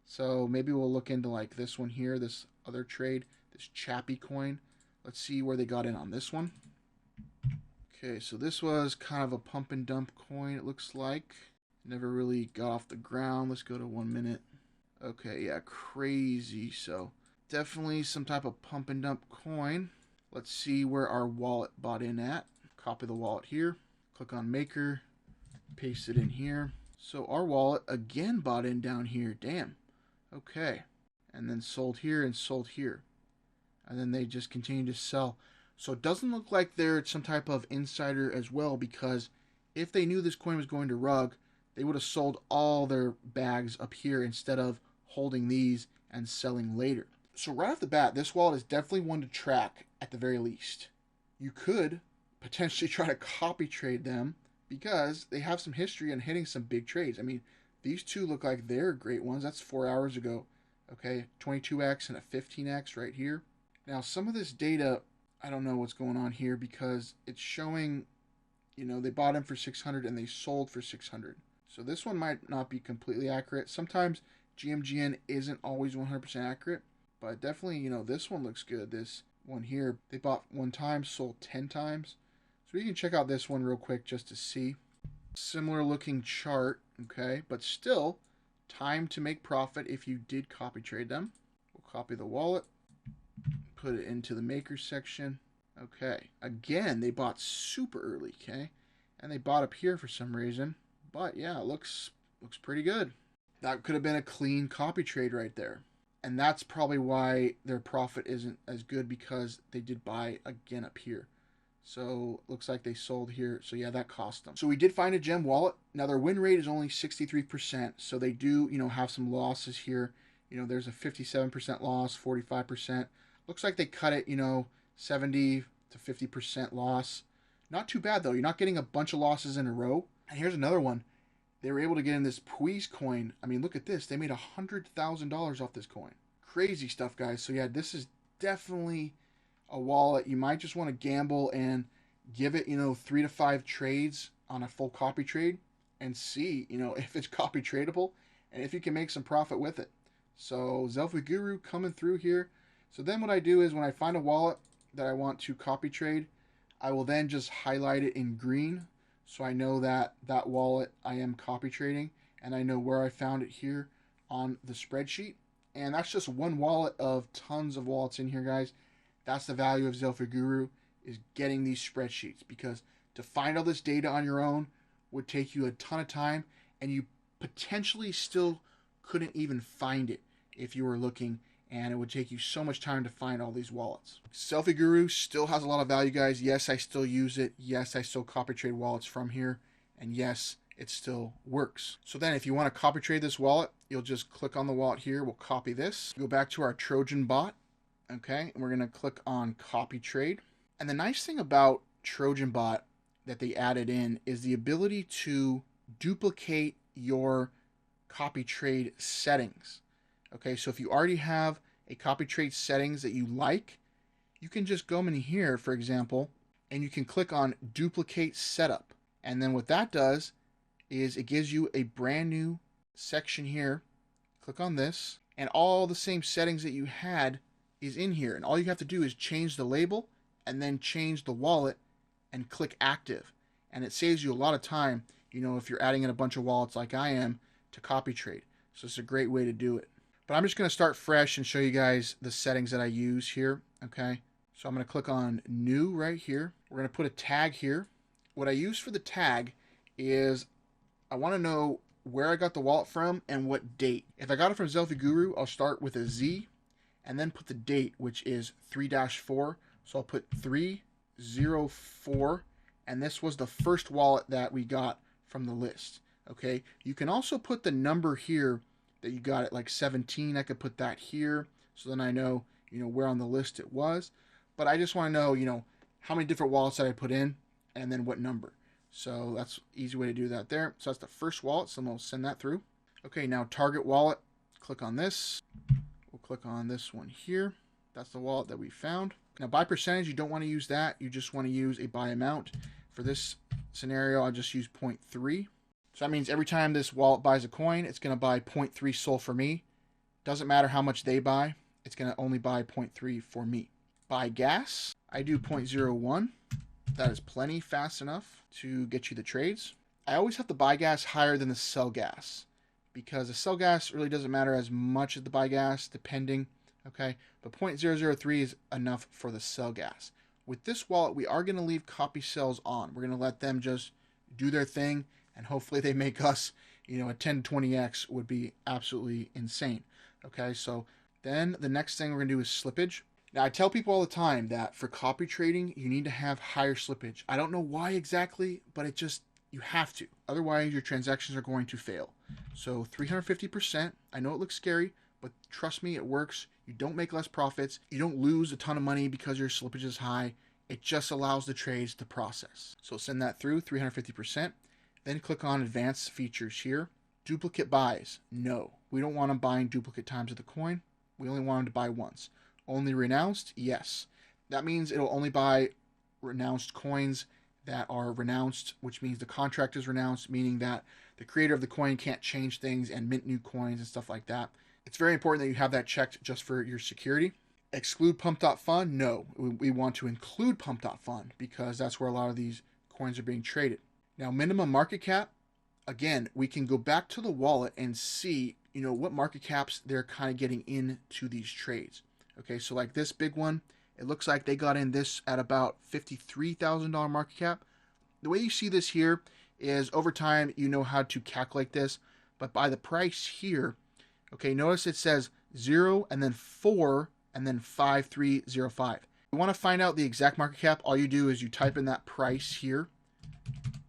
So maybe we'll look into like this one here, this other trade, this Chappie coin. Let's see where they got in on this one. Okay, so this was kind of a pump and dump coin, it looks like. Never really got off the ground. Let's go to 1 minute. Okay, yeah, crazy. So definitely some type of pump and dump coin. Let's see where our wallet bought in at. Copy the wallet here. Click on Maker. Paste it in here. So our wallet again bought in down here. Damn. Okay. And then sold here and sold here. And then they just continue to sell. So it doesn't look like they're some type of insider as well, because if they knew this coin was going to rug, they would have sold all their bags up here instead of holding these and selling later. So right off the bat, this wallet is definitely one to track at the very least. You could potentially try to copy trade them, because they have some history on hitting some big trades. I mean, these two look like they're great ones. That's 4 hours ago. Okay, 22x and a 15x right here. Now, some of this data, I don't know what's going on here, because it's showing, they bought them for 600 and they sold for 600. So this one might not be completely accurate. Sometimes GMGN isn't always 100% accurate, but definitely, this one looks good. This one here, they bought 1 time, sold 10 times. So we can check out this one real quick just to see. Similar looking chart, okay, but still time to make profit if you did copy trade them. We'll copy the wallet. Put it into the Maker section. Okay, again, they bought super early, okay? And they bought up here for some reason. But yeah, it looks pretty good. That could have been a clean copy trade right there. And that's probably why their profit isn't as good, because they did buy again up here. So looks like they sold here. So yeah, that cost them. So we did find a gem wallet. Now their win rate is only 63%. So they do, have some losses here. There's a 57% loss, 45%. Looks like they cut it, 70 to 50% loss. Not too bad, though. You're not getting a bunch of losses in a row. And here's another one. They were able to get in this Puis coin. I mean, look at this. They made $100,000 off this coin. Crazy stuff, guys. So, yeah, this is definitely a wallet. You might just want to gamble and give it, 3 to 5 trades on a full copy trade and see, if it's copy tradable and if you can make some profit with it. So, Zelfie Guru coming through here. So then what I do is when I find a wallet that I want to copy trade, I will then just highlight it in green, so I know that that wallet I am copy trading, and I know where I found it here on the spreadsheet. And that's just one wallet of tons of wallets in here, guys. That's the value of Zelfie Guru, is getting these spreadsheets, because to find all this data on your own would take you a ton of time, and you potentially still couldn't even find it if you were looking, and it would take you so much time to find all these wallets. Selfie Guru still has a lot of value, guys. Yes, I still use it. Yes, I still copy trade wallets from here. And yes, it still works. So then if you want to copy trade this wallet, you'll just click on the wallet here. We'll copy this. Go back to our Trojan bot. Okay, and we're going to click on copy trade. And the nice thing about Trojan bot that they added in is the ability to duplicate your copy trade settings. Okay, so if you already have a copy trade settings that you like, you can just go in here, for example, and you can click on duplicate setup. And then what that does is it gives you a brand new section here. Click on this, and all the same settings that you had is in here. And all you have to do is change the label and then change the wallet and click active. And it saves you a lot of time, you know, if you're adding in a bunch of wallets like I am to copy trade. So it's a great way to do it. But I'm just going to start fresh and show you guys the settings that I use here. Okay, so I'm going to click on new right here. We're going to put a tag here. What I use for the tag is I want to know where I got the wallet from and what date. If I got it from Zelfie Guru, I'll start with a Z and then put the date, which is 3-4. So I'll put 304, and this was the first wallet that we got from the list. Okay, you can also put the number here that you got it, like 17. I could put that here, so then I know, you know, where on the list it was. But I just want to know, you know, how many different wallets that I put in, and then what number. So that's an easy way to do that there. So that's the first wallet, so we'll send that through. Okay, now target wallet, click on this. We'll click on this one here. That's the wallet that we found. Now by percentage, you don't want to use that. You just want to use a buy amount. For this scenario, I'll just use 0.3. So that means every time this wallet buys a coin, it's going to buy 0.3 SOL for me. Doesn't matter how much they buy. It's going to only buy 0.3 for me. Buy gas, I do 0.01. That is plenty fast enough to get you the trades. I always have the buy gas higher than the sell gas, because the sell gas really doesn't matter as much as the buy gas, depending. Okay, but 0.003 is enough for the sell gas. With this wallet, we are going to leave copy sells on. We're going to let them just do their thing, and hopefully they make us, you know, a 10 to 20x would be absolutely insane. Okay, so then the next thing we're going to do is slippage. Now, I tell people all the time that for copy trading, you need to have higher slippage. I don't know why exactly, but it just, you have to. Otherwise, your transactions are going to fail. So 350%, I know it looks scary, but trust me, it works. You don't make less profits. You don't lose a ton of money because your slippage is high. It just allows the trades to process. So send that through, 350%. Then click on advanced features here. Duplicate buys, no. We don't want them buying duplicate times of the coin. We only want them to buy once. Only renounced, yes. That means it'll only buy renounced coins that are renounced, which means the contract is renounced, meaning that the creator of the coin can't change things and mint new coins and stuff like that. It's very important that you have that checked just for your security. Exclude pump.fun, no. We want to include pump.fun because that's where a lot of these coins are being traded. Now, minimum market cap, again, we can go back to the wallet and see, you know, what market caps they're kind of getting into these trades. Okay, so like this big one, it looks like they got in this at about $53,000 market cap. The way you see this here is over time, you know how to calculate this, but by the price here, okay, notice it says 0 and then 4 and then 5305. You want to find out the exact market cap, all you do is you type in that price here.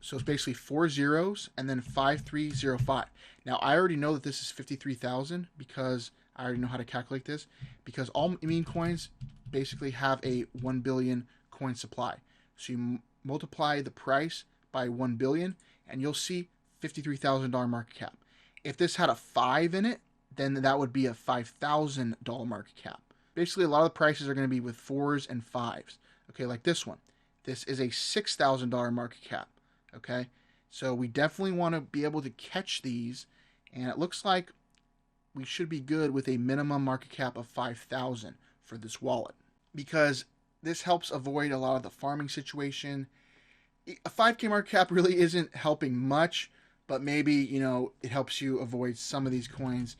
So it's basically 4 zeros and then 5305. Now I already know that this is 53,000 because I already know how to calculate this, because all meme coins basically have a 1 billion coin supply. So you multiply the price by 1 billion and you'll see $53,000 market cap. If this had a 5 in it, then that would be a $5,000 market cap. Basically, a lot of the prices are going to be with 4s and 5s. Okay, like this one. This is a $6,000 market cap. Okay, so we definitely want to be able to catch these, and it looks like we should be good with a minimum market cap of 5,000 for this wallet, because this helps avoid a lot of the farming situation. A 5K market cap really isn't helping much, but maybe, you know, it helps you avoid some of these coins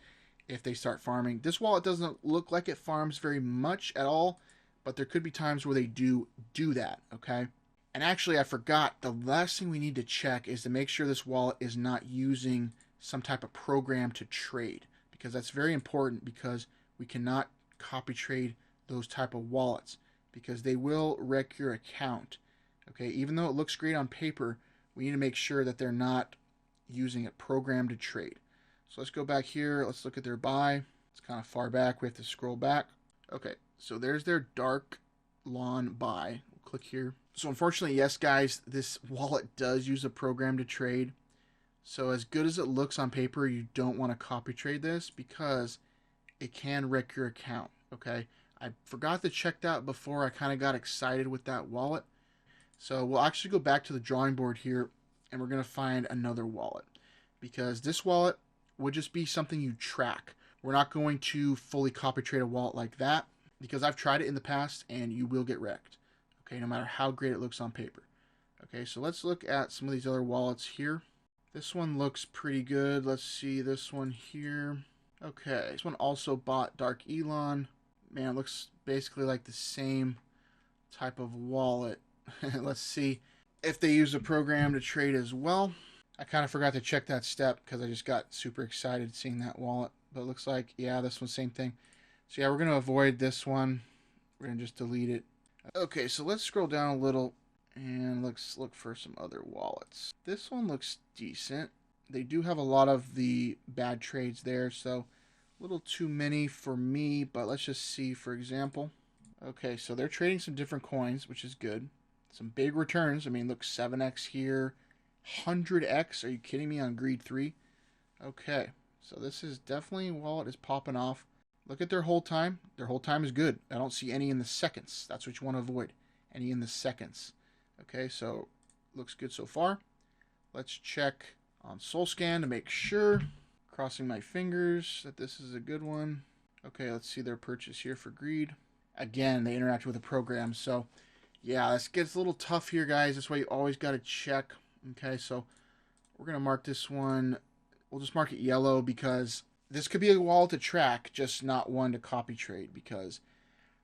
if they start farming. This wallet doesn't look like it farms very much at all, but there could be times where they do that, okay? And actually, I forgot, the last thing we need to check is to make sure this wallet is not using some type of program to trade, because that's very important, because we cannot copy trade those type of wallets because they will wreck your account. Okay, even though it looks great on paper, we need to make sure that they're not using a program to trade. So let's go back here. Let's look at their buy. It's kind of far back. We have to scroll back. Okay, so there's their dark lawn buy. We'll click here. So unfortunately, yes, guys, this wallet does use a program to trade. So as good as it looks on paper, you don't want to copy trade this because it can wreck your account. Okay, I forgot to check that before I kind of got excited with that wallet. So we'll actually go back to the drawing board here, and we're going to find another wallet because this wallet would just be something you track. We're not going to fully copy trade a wallet like that because I've tried it in the past and you will get wrecked. Okay, no matter how great it looks on paper. Okay, so let's look at some of these other wallets here. This one looks pretty good. Let's see this one here. Okay, this one also bought Dark Elon. Man, it looks basically like the same type of wallet. Let's see if they use a program to trade as well. I kind of forgot to check that step because I just got super excited seeing that wallet. But it looks like, yeah, this one's same thing. So yeah, we're going to avoid this one. We're going to just delete it. Okay, so let's scroll down a little and let's look for some other wallets. This one looks decent. They do have a lot of the bad trades there, so a little too many for me, but let's just see, for example. Okay, so they're trading some different coins, which is good. Some big returns. I mean, look, 7x here, 100x. Are you kidding me on greed 3? Okay, so this is definitely, wallet is popping off. Look at their hold time. Their hold time is good. I don't see any in the seconds. That's what you want to avoid. Any in the seconds. Okay, so looks good so far. Let's check on SolScan to make sure. Crossing my fingers that this is a good one. Okay, let's see their purchase here for greed. Again, they interact with a program. So, yeah, this gets a little tough here, guys. That's why you always got to check. Okay, so we're going to mark this one. We'll just mark it yellow because this could be a wallet to track, just not one to copy trade because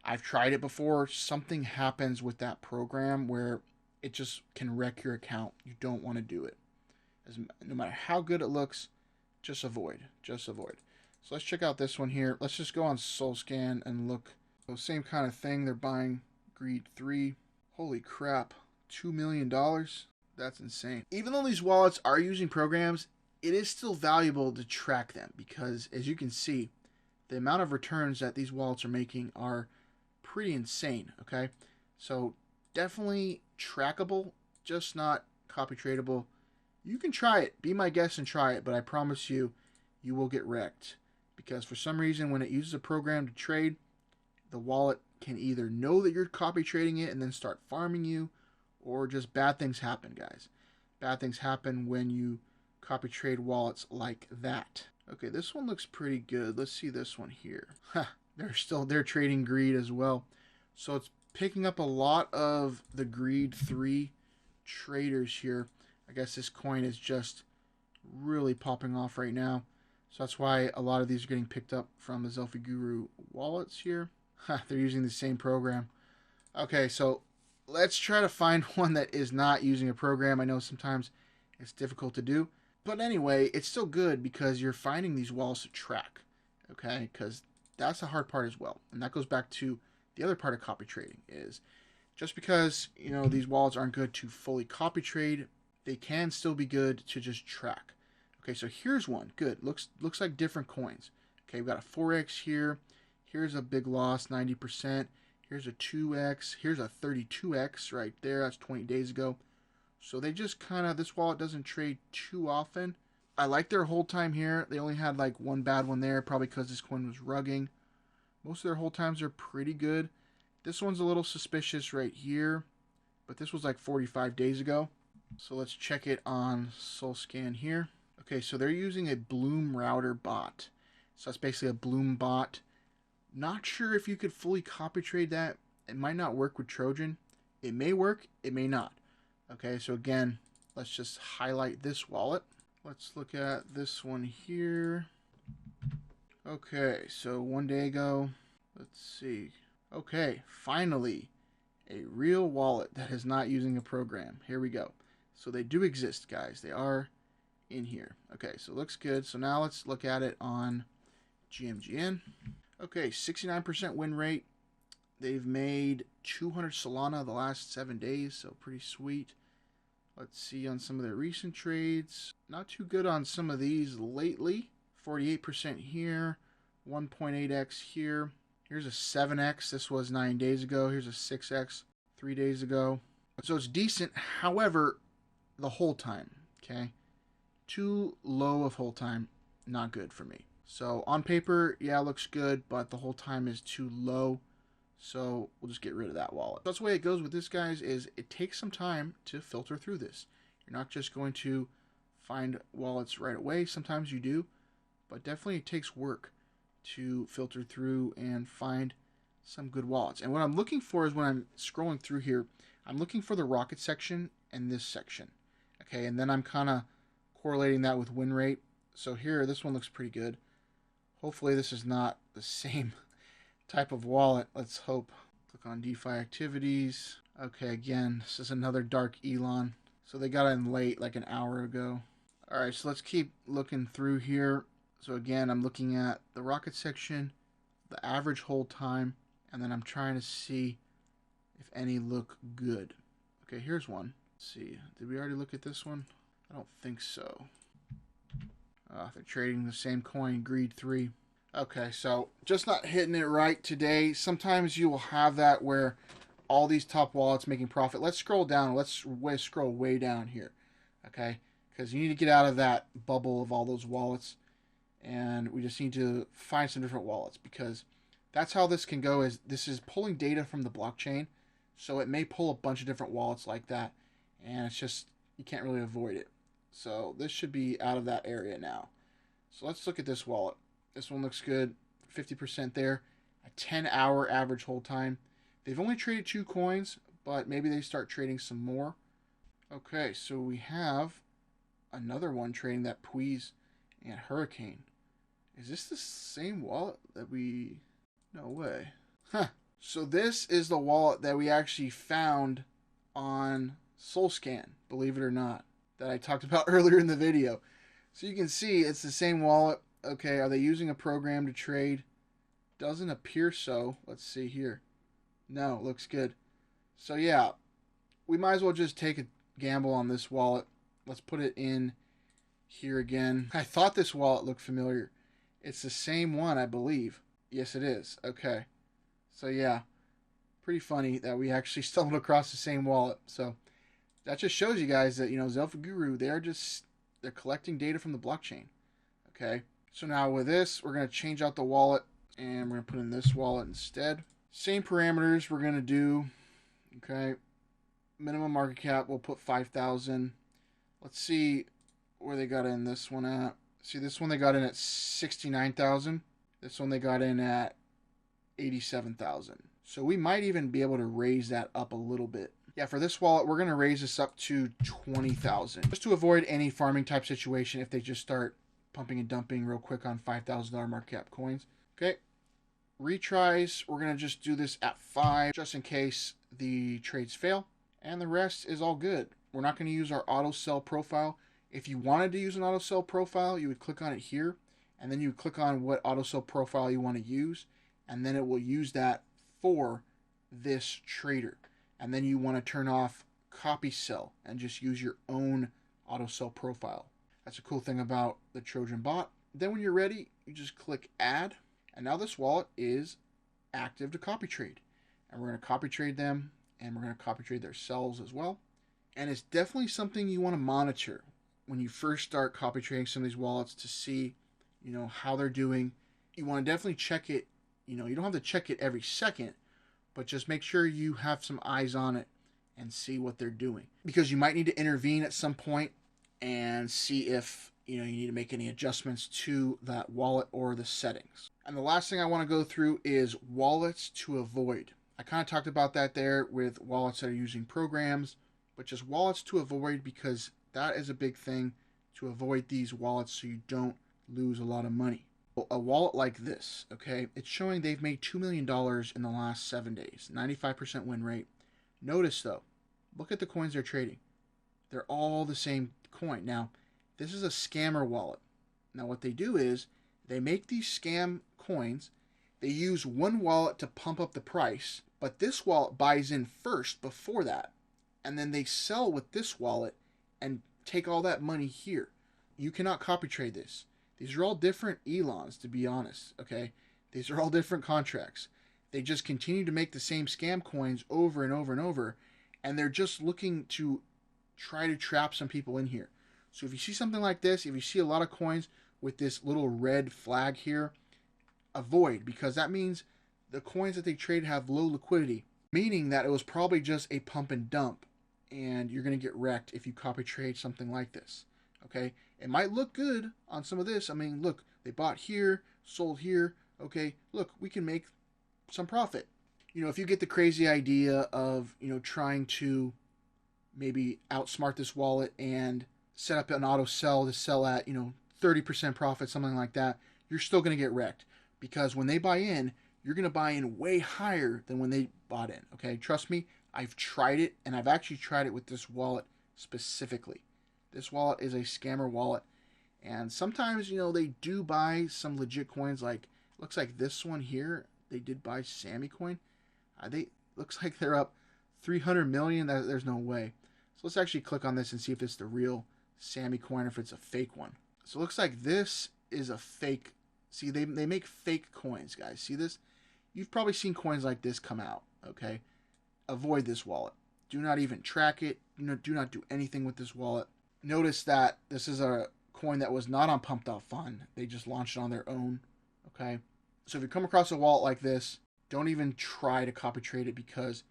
I've tried it before. Something happens with that program where it just can wreck your account. You don't want to do it. No matter how good it looks, just avoid. Just avoid. So let's check out this one here. Let's just go on SolScan and look. So same kind of thing. They're buying greed 3. Holy crap. $2 million? That's insane. Even though these wallets are using programs, it is still valuable to track them because, as you can see, the amount of returns that these wallets are making are pretty insane, okay? So definitely trackable, just not copy tradable. You can try it. Be my guest and try it, but I promise you, you will get wrecked. Because for some reason, when it uses a program to trade, the wallet can either know that you're copy trading it and then start farming you, or just bad things happen, guys. Bad things happen when you copy trade wallets like that. Okay, this one looks pretty good. Let's see this one here. They're trading greed as well. So it's picking up a lot of the greed 3 traders here. I guess this coin is just really popping off right now. So that's why a lot of these are getting picked up from the Zelfie Guru wallets here. They're using the same program. Okay, so let's try to find one that is not using a program. I know sometimes it's difficult to do. But anyway, it's still good because you're finding these wallets to track. Okay, because that's the hard part as well. And that goes back to the other part of copy trading is just because, these wallets aren't good to fully copy trade, they can still be good to just track. Okay, so here's one. Good. Looks like different coins. Okay, we've got a 4x here. Here's a big loss, 90%. Here's a 2x. Here's a 32x right there. That's 20 days ago. So they just this wallet doesn't trade too often. I like their hold time here. They only had like one bad one there, probably because this coin was rugging. Most of their hold times are pretty good. This one's a little suspicious right here, but this was like 45 days ago. So let's check it on SolScan here. Okay, so they're using a Bloom router bot. So that's basically a Bloom bot. Not sure if you could fully copy trade that. It might not work with Trojan. It may work, it may not. Okay, so again, let's just highlight this wallet. Let's look at this one here. Okay, so one day ago, let's see. Okay, finally, a real wallet that is not using a program. Here we go. So they do exist, guys. They are in here. Okay, so it looks good. So now let's look at it on GMGN. Okay, 69% win rate. They've made 200 Solana the last 7 days, so pretty sweet. Let's see on some of their recent trades. Not too good on some of these lately. 48% here, 1.8x here. Here's a 7x. This was 9 days ago. Here's a 6x 3 days ago. So it's decent. However, the hold time, okay? Too low of hold time, not good for me. So on paper, yeah, it looks good, but the hold time is too low. So we'll just get rid of that wallet. That's the way it goes with this, guys, is it takes some time to filter through this. You're not just going to find wallets right away. Sometimes you do, but definitely it takes work to filter through and find some good wallets. And what I'm looking for is when I'm scrolling through here, I'm looking for the rocket section and this section. Okay, and then I'm kind of correlating that with win rate. So here, this one looks pretty good. Hopefully this is not the same type of wallet. Let's hope. Click on DeFi activities. Okay, again, this is another dark Elon. So they got in late, like an hour ago. All right, so let's keep looking through here. So again, I'm looking at the rocket section, the average hold time, and then I'm trying to see if any look good. Okay, here's one. Let's see. Did we already look at this one? I don't think so. They're trading the same coin, Greed 3. Okay, so just not hitting it right today. Sometimes you will have that where all these top wallets making profit. Let's scroll down. Let's scroll way down here. Okay, because you need to get out of that bubble of all those wallets. And we just need to find some different wallets, because that's how this can go. Is this is pulling data from the blockchain. So it may pull a bunch of different wallets like that. And it's just, you can't really avoid it. So this should be out of that area now. So let's look at this wallet. This one looks good. 50% there. A 10-hour average hold time. They've only traded 2 coins, but maybe they start trading some more. Okay, so we have another one trading that Puiz and Hurricane. Is this the same wallet that we... No way. Huh. So this is the wallet that we actually found on SolScan, believe it or not, that I talked about earlier in the video. So you can see it's the same wallet. Okay, are they using a program to trade? Doesn't appear so. Let's see here. No, looks good. So yeah, we might as well just take a gamble on this wallet. Let's put it in here again. I thought this wallet looked familiar. It's the same one, I believe. Yes, it is. Okay. So yeah, pretty funny that we actually stumbled across the same wallet. So that just shows you guys that, Zelfa Guru, they're collecting data from the blockchain. Okay. So now with this, we're going to change out the wallet and we're going to put in this wallet instead. Same parameters we're going to do. Okay. Minimum market cap, we'll put 5,000. Let's see where they got in this one at. See, this one they got in at 69,000. This one they got in at 87,000. So we might even be able to raise that up a little bit. Yeah, for this wallet, we're going to raise this up to 20,000. Just to avoid any farming type situation if they just start pumping and dumping real quick on $5,000 market cap coins. Okay. Retries, we're going to just do this at 5 just in case the trades fail. And the rest is all good. We're not going to use our auto sell profile. If you wanted to use an auto sell profile, you would click on it here. And then you would click on what auto sell profile you want to use. And then it will use that for this trader. And then you want to turn off copy sell and just use your own auto sell profile. That's a cool thing about the Trojan bot. Then when you're ready, you just click add. And now this wallet is active to copy trade. And we're going to copy trade them. And we're going to copy trade their sells as well. And it's definitely something you want to monitor when you first start copy trading some of these wallets to see, how they're doing. You want to definitely check it. You don't have to check it every second, but just make sure you have some eyes on it and see what they're doing. Because you might need to intervene at some point and see if, you need to make any adjustments to that wallet or the settings. And the last thing I want to go through is wallets to avoid. I kind of talked about that there with wallets that are using programs, but just wallets to avoid, because that is a big thing, to avoid these wallets so you don't lose a lot of money. A wallet like this, okay, it's showing they've made $2 million in the last 7 days, 95% win rate. Notice though, look at the coins they're trading. They're all the same coin. Now, this is a scammer wallet. Now what they do is they make these scam coins. They use one wallet to pump up the price, but this wallet buys in first before that. And then they sell with this wallet and take all that money here. You cannot copy trade this. These are all different Elons, to be honest, okay? These are all different contracts. They just continue to make the same scam coins over and over and over, and they're just looking to try to trap some people in here. So if you see something like this, if you see a lot of coins with this little red flag here, avoid, because that means the coins that they trade have low liquidity, meaning that it was probably just a pump and dump, and you're going to get wrecked if you copy trade something like this. Okay, it might look good on some of this. I mean, look, they bought here, sold here. Okay, look, we can make some profit. You know, if you get the crazy idea of, you know, trying to maybe outsmart this wallet and set up an auto sell to sell at, you know, 30% profit, something like that, you're still going to get wrecked, because when they buy in, you're going to buy in way higher than when they bought in. Okay, trust me, I've tried it, and I've actually tried it with this wallet specifically. This wallet is a scammer wallet, and sometimes, you know, they do buy some legit coins. Like, looks like this one here, they did buy Sammy coin. They looks like they're up 300 million. There's no way. So let's actually click on this and see if it's the real Sammy coin or if it's a fake one. So it looks like this is a fake. See, they make fake coins, guys. See this? You've probably seen coins like this come out, okay? Avoid this wallet. Do not even track it. Do not do anything with this wallet. Notice that this is a coin that was not on Pump.Fun. They just launched it on their own, okay? So if you come across a wallet like this, don't even try to copy trade it, because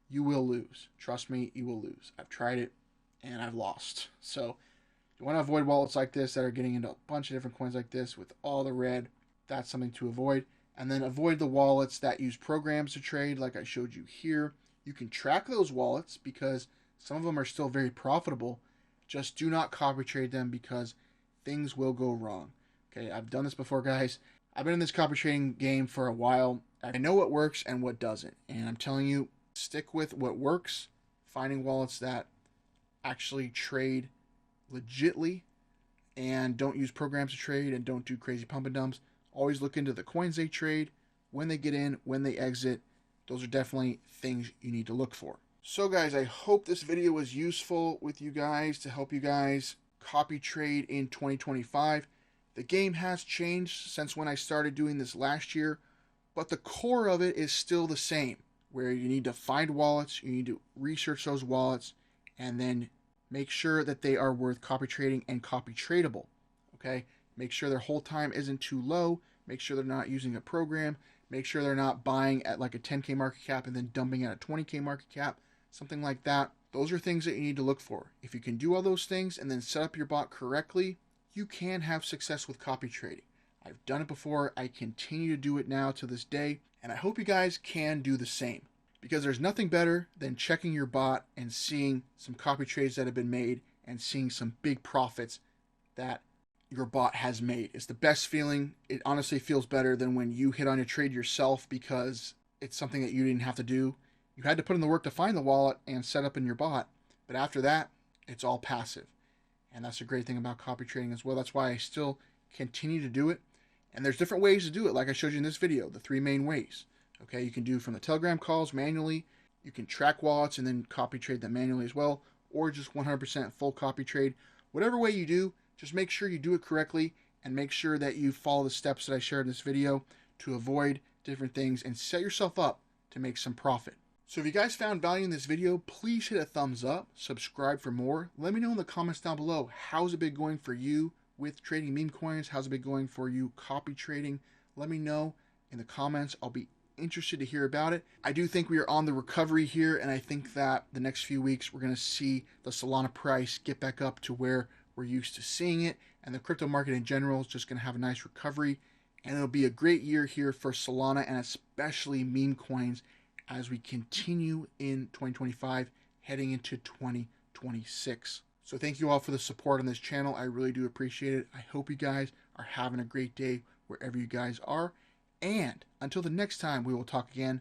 you will lose. Trust me, you will lose. I've tried it and I've lost. So you want to avoid wallets like this that are getting into a bunch of different coins like this with all the red. That's something to avoid. And then avoid the wallets that use programs to trade, like I showed you here. You can track those wallets because some of them are still very profitable. Just do not copy trade them, because things will go wrong. Okay, I've done this before, guys. I've been in this copy trading game for a while. I know what works and what doesn't. And I'm telling you, stick with what works. Finding wallets that actually trade legitly and don't use programs to trade and don't do crazy pump and dumps. Always look into the coins they trade, when they get in, when they exit. Those are definitely things you need to look for. So guys, I hope this video was useful with you guys to help you guys copy trade in 2025. The game has changed since when I started doing this last year, but the core of it is still the same, where you need to find wallets, you need to research those wallets, and then make sure that they are worth copy trading and copy tradable. Okay? Make sure their hold time isn't too low. Make sure they're not using a program. Make sure they're not buying at like a 10K market cap and then dumping at a 20K market cap, something like that. Those are things that you need to look for. If you can do all those things and then set up your bot correctly, you can have success with copy trading. I've done it before. I continue to do it now to this day, and I hope you guys can do the same, because there's nothing better than checking your bot and seeing some copy trades that have been made and seeing some big profits that your bot has made. It's the best feeling. It honestly feels better than when you hit on a trade yourself because it's something that you didn't have to do. You had to put in the work to find the wallet and set up in your bot, but after that, it's all passive. And that's a great thing about copy trading as well. That's why I still continue to do it. And there's different ways to do it, like I showed you in this video, the 3 main ways. Okay, you can do from the Telegram calls manually. You can track wallets and then copy trade them manually as well, or just 100% full copy trade. Whatever way you do, just make sure you do it correctly and make sure that you follow the steps that I shared in this video to avoid different things and set yourself up to make some profit. So if you guys found value in this video, please hit a thumbs up, subscribe for more. Let me know in the comments down below, how's it been going for you with trading meme coins? How's it been going for you copy trading? Let me know in the comments. I'll be interested to hear about it. I do think we are on the recovery here, and I think that the next few weeks we're going to see the Solana price get back up to where we're used to seeing it, and the crypto market in general is just going to have a nice recovery, and it'll be a great year here for Solana and especially meme coins as we continue in 2025 heading into 2026. So thank you all for the support on this channel. I really do appreciate it. I hope you guys are having a great day wherever you guys are. And until the next time we will talk again,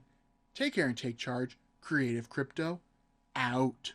take care and take charge. Creative Crypto out.